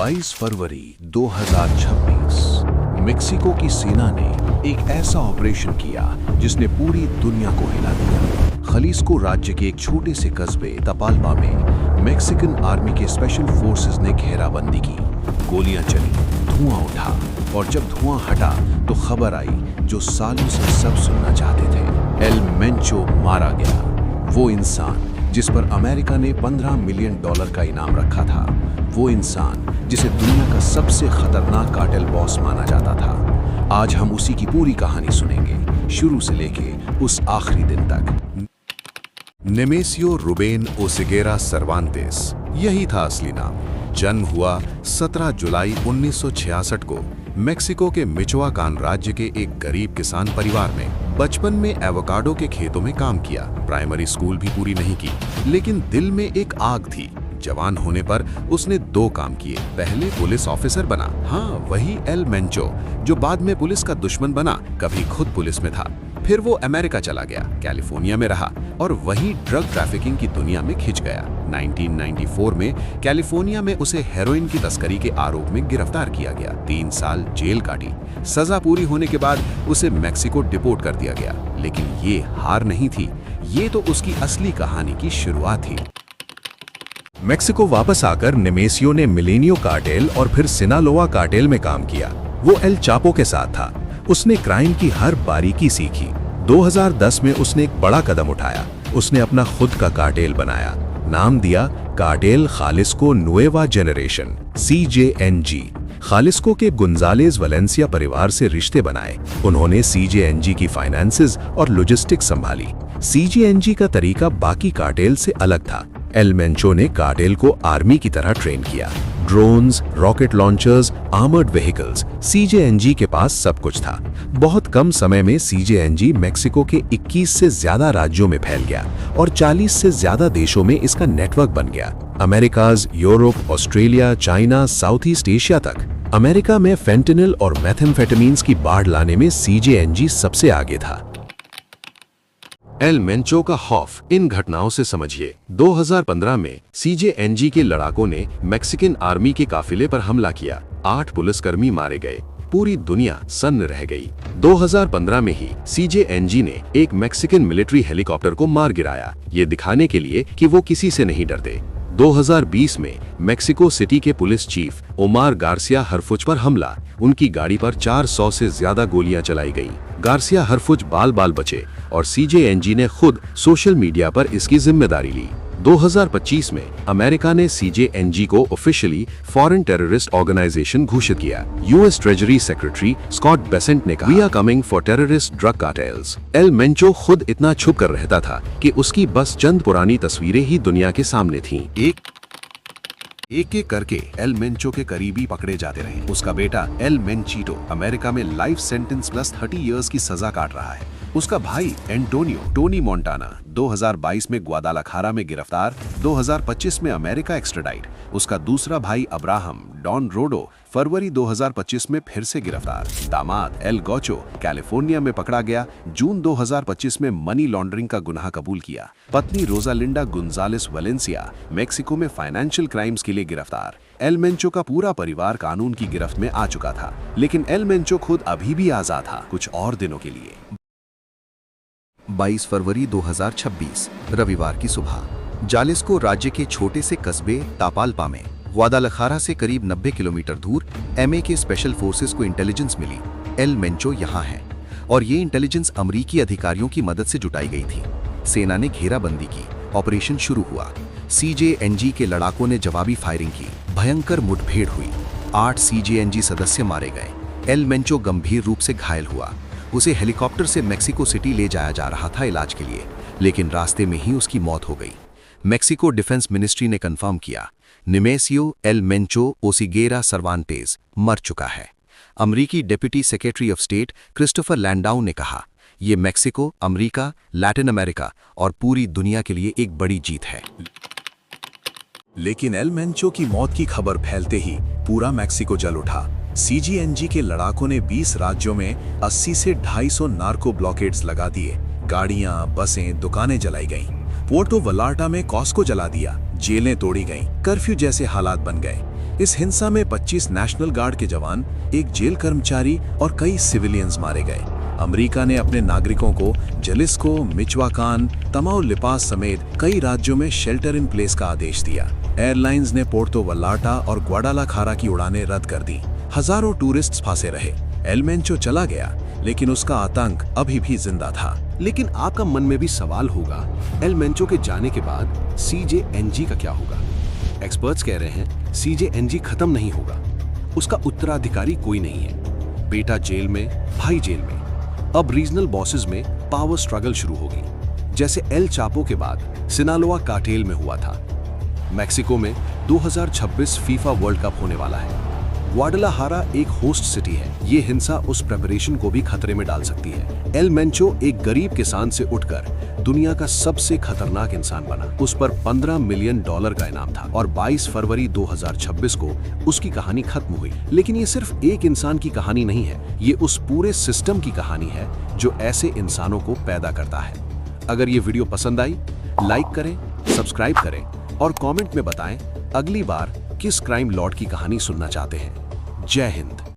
22 फरवरी 2026 Mexico की सेना ने एक ऐसा ऑपरेशन किया जिसने पूरी दुनिया को हिला दिया। खलीस्को राज्य के एक छोटे से कस्बे तपाल्पा में मैक्सिकन आर्मी के स्पेशल फोर्सेस ने घेराबंदी की। गोलियां चली, धुआं उठा और जब धुआं हटा तो खबर आई जो सालों से सब सुनना चाहते थे। एल मेंचो मारा गया, वो इंसान जिस पर अमेरिका ने $15 मिलियन का इनाम रखा था, वो इंसान जिसे दुनिया का सबसे खतरनाक कार्टेल बॉस माना जाता था। आज हम उसी की पूरी कहानी सुनेंगे, शुरू से लेके उस आखिरी दिन तक। नेमेसियो रुबेन ओसिगेरा सर्वांतेस, यही था असली नाम। जन्म हुआ 17 जुलाई 1966 को मेक्सिको के मिचोआकान राज्य के एक गरीब किसान परिवार में। बचपन में एवोकाडो के खेतों में काम किया, प्राइमरी स्कूल भी पूरी नहीं की, लेकिन दिल में एक आग थी। जवान होने पर उसने 2 काम किए। पहले पुलिस ऑफिसर बना, हाँ वही एल मेंचो जो बाद में पुलिस का दुश्मन बना, कभी खुद पुलिस में था। फिर वो अमेरिका चला गया, कैलिफोर्निया में रहा और वहीं ड्रग ट्रैफिकिंग की दुनिया में खिंच गया। 1994 में कैलिफोर्निया में उसे हेरोइन की तस्करी के आरोप में गिरफ्तार किया गया। 3 साल जेल काटी। सजा पूरी होने के बाद उसे मेक्सिको डिपोर्ट कर दिया गया। लेकिन ये हार नहीं थी, ये तो उसकी असली कहानी की शुरुआत थी। मेक्सिको वापस आकर नेमेसियो ने मिलेनियो कार्टेल और फिर सिनालोआ कार्टेल में काम किया। वो एल चापो के साथ था। उसने क्राइम की हर बारीकी सीखी। 2010 में उसने एक बड़ा कदम उठाया। उसने अपना खुद का कार्टेल बनाया, नाम दिया कार्टेल खालिस्को नुएवा जेनरेशन, CJNG। खालिस्को के गुंजालेज वलेंसिया परिवार से रिश्ते बनाए। उन्होंने CJNG की फाइनेंसेस और लॉजिस्टिक्स संभाली। CJNG का तरीका बाकी कार्टेल से अलग था। एल मेंचो ने कार्टेल को आर्मी की तरह ट्रेन किया। Drones, rocket launchers, armoured vehicles, CJNG के पास सब कुछ था। बहुत कम समय में CJNG मेक्सिको के 21 से ज्यादा राज्यों में फैल गया और 40 से ज्यादा देशों में इसका नेटवर्क बन गया। Americas, Europe, Australia, China, South East Asia तक। अमेरिका में फेंटेनिल और मेथेम्फेटामीन्स की बाढ़ लाने में CJNG सबसे आगे था। एल मेंचो का खौफ इन घटनाओं से समझिए। 2015 में CJNG के लड़ाकों ने मैक्सिकन आर्मी के काफिले पर हमला किया। 8 पुलिसकर्मी मारे गए। पूरी दुनिया सन्न रह गई। 2015 में ही CJNG ने एक मैक्सिकन मिलिट्री हेलीकॉप्टर को मार गिराया, ये दिखाने के लिए कि वो किसी से नहीं डरते। 2020 में मेक्सिको सिटी के पुलिस चीफ ओमार गार्सिया हरफुज पर हमला। उनकी गाड़ी पर 400 से ज्यादा गोलियां चलाई गईं। गार्सिया हरफुज बाल बाल बचे और CJNG ने खुद सोशल मीडिया पर इसकी जिम्मेदारी ली। 2025 में अमेरिका ने CJNG को ऑफिशियली फॉरेन टेररिस्ट ऑर्गेनाइजेशन घोषित किया। US treasury secretary Scott Bessent ने कहा, "we are coming for terrorist drug cartels." El Mencho खुद इतना छुप कर रहता था कि उसकी बस चंद पुरानी तस्वीरें ही दुनिया के सामने थीं। एक एक करके एल मेंचो के करीबी पकड़े जाते रहे। उसका बेटा एल मेंचीटो अमेरिका में लाइफ सेंटेंस प्लस 30 इयर्स की सजा काट रहा है। उसका भाई एंटोनियो टोनी मोंटाना 2022 में ग्वादालाखारा में गिरफ्तार, 2025 में अमेरिका एक्स्ट्राडाइट। उसका दूसरा भाई अब्राहम डॉन रोडो फरवरी 2025 में फिर से गिरफ्तार। दामाद एल गोचो कैलिफोर्निया में पकड़ा गया, जून 2025 में मनी लॉन्ड्रिंग का गुनाह कबूल किया। पत्नी रोजालिंडा गुंजालेस वलेंसिया मेक्सिको में फाइनेंशियल क्राइम्स के लिए गिरफ्तार। एल मेंचो का पूरा परिवार कानून की गिरफ्त में आ चुका था, लेकिन एल मेंचो खुद अभी भी आजाद था, कुछ और दिनों के लिए। 22 फरवरी 2026 रविवार की सुबह जालिस्को राज्य के छोटे से कस्बे तापाल्पा में ग्वादालाखारा से करीब 90 किलोमीटर दूर MA के स्पेशल फोर्सेस को इंटेलिजेंस मिली एल मेंचो यहाँ है, और ये इंटेलिजेंस अमरीकी अधिकारियों की मदद से जुटाई गई थी। सेना ने घेराबंदी की, ऑपरेशन शुरू हुआ। CJNG के लड़ाकों ने जवाबी फायरिंग की, भयंकर मुठभेड़ हुई। 8 CJNG सदस्य मारे गए। एल मेंचो गंभीर रूप से घायल हुआ। उसे हेलीकॉप्टर से मेक्सिको सिटी ले जाया जा रहा था इलाज के लिए, लेकिन रास्ते में ही उसकी मौत हो गई। मेक्सिको डिफेंस मिनिस्ट्री ने कंफर्म किया, नेमेसियो एल मेंचो ओसिगेरा सर्वांटेज मर चुका है। अमरीकी deputy secretary of state Christopher Landau ने कहा, यह मेक्सिको, अमेरिका, लैटिन अमेरिका और पूरी दुनिया के लिए एक बड़ी जीत है। लेकिन एल मेंचो की मौत की खबर फैलते ही पूरा मेक्सिको जल उठा। CJNG के लड़ाकों ने 20 राज्यों में 80 से 250 नार्को ब्लॉकेड्स लगा दिए। गाड़ियां, बसें, दुकानें जलाई गईं। पोर्टो वलार्टा में कॉस्को जला दिया। जेलें तोड़ी गईं। कर्फ्यू जैसे हालात बन गए। इस हिंसा में 25 नेशनल गार्ड के जवान, एक जेल कर्मचारी और कई सिविलियंस मारे गए। अमेरिका ने अपने नागरिकों को जलिस्को, मिचवाकान, तमाउलिपास समेत कई राज्यों में शेल्टर इन प्लेस का आदेश दिया। एयरलाइंस ने पोर्तो वल्लाटा और ग्वाडालाखारा की उड़ानें रद्द कर दी। हजारों टूरिस्ट्स फंसे रहे। एल मेंचो चला गया, लेकिन उसका आतंक अभी भी जिंदा था। लेकिन आपका मन में भी सवाल होगा, एल मेंचो के जाने के बाद सीजेएनजी का क्या होगा? एक्सपर्ट्स कह रहे हैं सीजेएनजी खत्म नहीं होगा। उसका उत्तराधिकारी कोई नहीं है। बेटा जेल में, भाई जेल में। अब रीजनल बॉसेस में पावर स्ट्रगल शुरू होगी, जैसे एल चापो के बाद सिनालोआ कार्टेल में हुआ था। मैक्सिको में 2026 फीफा वर्ल्ड कप होने वाला है। ग्वाडालाखारा एक होस्ट सिटी है। ये हिंसा उस प्रिपरेशन को भी खतरे में डाल सकती है। एल मेंचो एक गरीब किसान से उठकर दुनिया का सबसे खतरनाक इंसान बना। उस पर $15 मिलियन का इनाम था और 22 फरवरी 2026 को उसकी कहानी खत्म हुई। लेकिन ये सिर्फ एक इंसान की कहानी नहीं है, ये उस पूरे सिस्टम की कहानी है जो ऐसे इंसानों को पैदा करता है। अगर ये वीडियो पसंद आई, लाइक करें, सब्सक्राइब करें और कमेंट में बताएं अगली बार किस क्राइम लॉर्ड की कहानी सुनना चाहते हैं। जय हिंद।